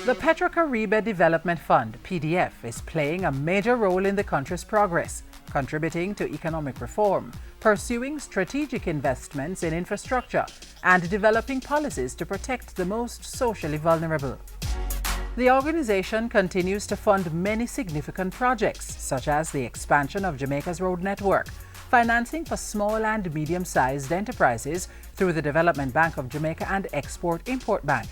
The PetroCaribe Development Fund, PDF, is playing a major role in the country's progress, contributing to economic reform, pursuing strategic investments in infrastructure, and developing policies to protect the most socially vulnerable. The organization continues to fund many significant projects, such as the expansion of Jamaica's road network, financing for small and medium-sized enterprises through the Development Bank of Jamaica and Export-Import Bank,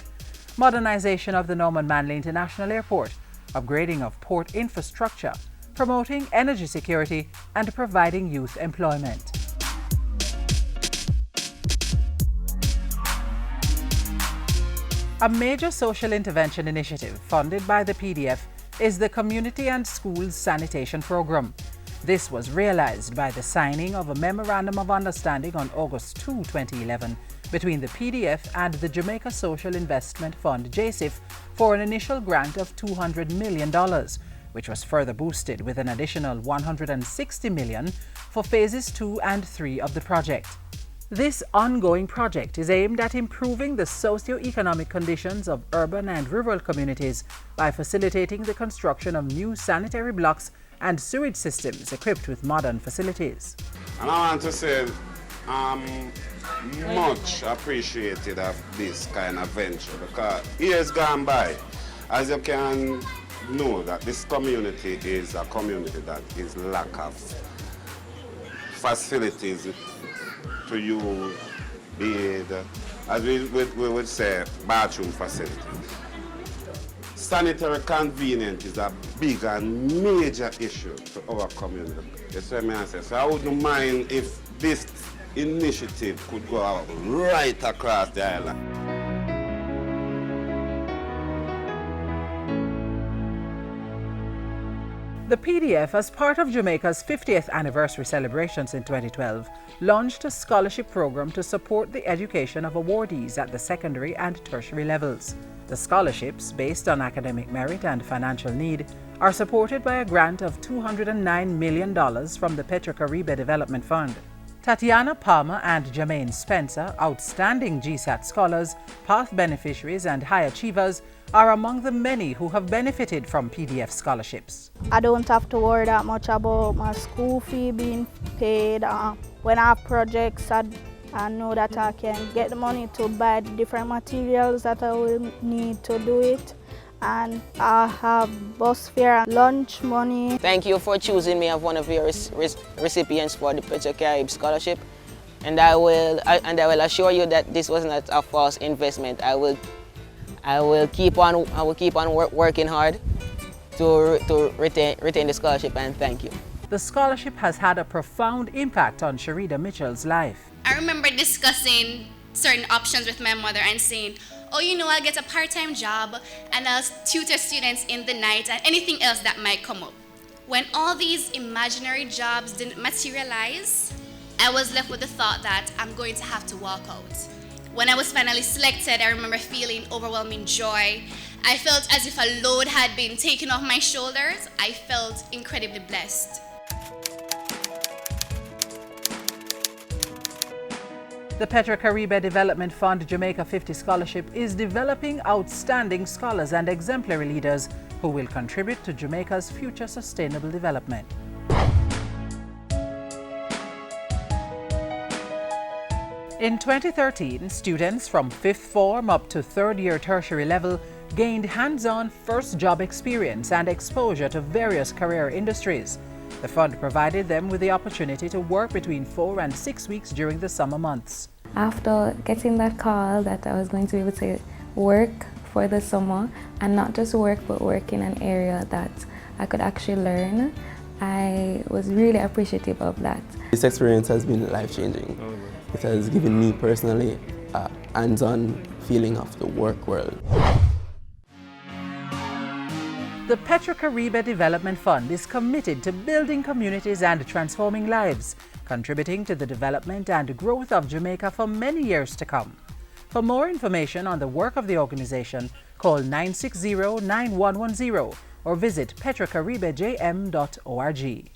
modernization of the Norman Manley International Airport, upgrading of port infrastructure, promoting energy security, and providing youth employment. A major social intervention initiative funded by the PDF is the Community and Schools Sanitation Program. This was realized by the signing of a Memorandum of Understanding on August 2, 2011 between the PDF and the Jamaica Social Investment Fund JSIF for an initial grant of $200 million, which was further boosted with an additional $160 million for phases 2 and 3 of the project. This ongoing project is aimed at improving the socio-economic conditions of urban and rural communities by facilitating the construction of new sanitary blocks and sewage systems equipped with modern facilities. And I want to say, much appreciated of this kind of venture because years gone by, as you can know, that this community is a community that is lack of facilities to use, as we would say, bathroom facilities. Sanitary convenience is a big and major issue to our community. That's what I say. So I wouldn't mind if this initiative could go out right across the island. The PDF, as part of Jamaica's 50th anniversary celebrations in 2012, launched a scholarship program to support the education of awardees at the secondary and tertiary levels. The scholarships, based on academic merit and financial need, are supported by a grant of $209 million from the PetroCaribe Development Fund. Tatiana Palmer and Jermaine Spencer, outstanding GSAT scholars, path beneficiaries and high achievers, are among the many who have benefited from PDF scholarships. I don't have to worry that much about my school fee being paid. When I have projects, I know that I can get the money to buy the different materials that I will need to do it. And I have bus fare and lunch money. Thank you for choosing me as one of your recipients for the PetroCaribe scholarship. And I will assure you that this was not a false investment. I will keep on working hard to retain the scholarship, and thank you. The scholarship has had a profound impact on Sharida Mitchell's life. I remember discussing certain options with my mother and saying, oh, you know, I'll get a part-time job and I'll tutor students in the night and anything else that might come up. When all these imaginary jobs didn't materialize, I was left with the thought that I'm going to have to walk out. When I was finally selected, I remember feeling overwhelming joy. I felt as if a load had been taken off my shoulders. I felt incredibly blessed. The PetroCaribe Development Fund Jamaica 50 Scholarship is developing outstanding scholars and exemplary leaders who will contribute to Jamaica's future sustainable development. In 2013, students from 5th form up to 3rd year tertiary level gained hands-on first job experience and exposure to various career industries. The fund provided them with the opportunity to work between 4 and 6 weeks during the summer months. After getting that call that I was going to be able to work for the summer, and not just work, but work in an area that I could actually learn, I was really appreciative of that. This experience has been life-changing. It has given me personally a hands-on feeling of the work world. The PetroCaribe Development Fund is committed to building communities and transforming lives, contributing to the development and growth of Jamaica for many years to come. For more information on the work of the organization, call 960-9110 or visit petrocaribejm.org.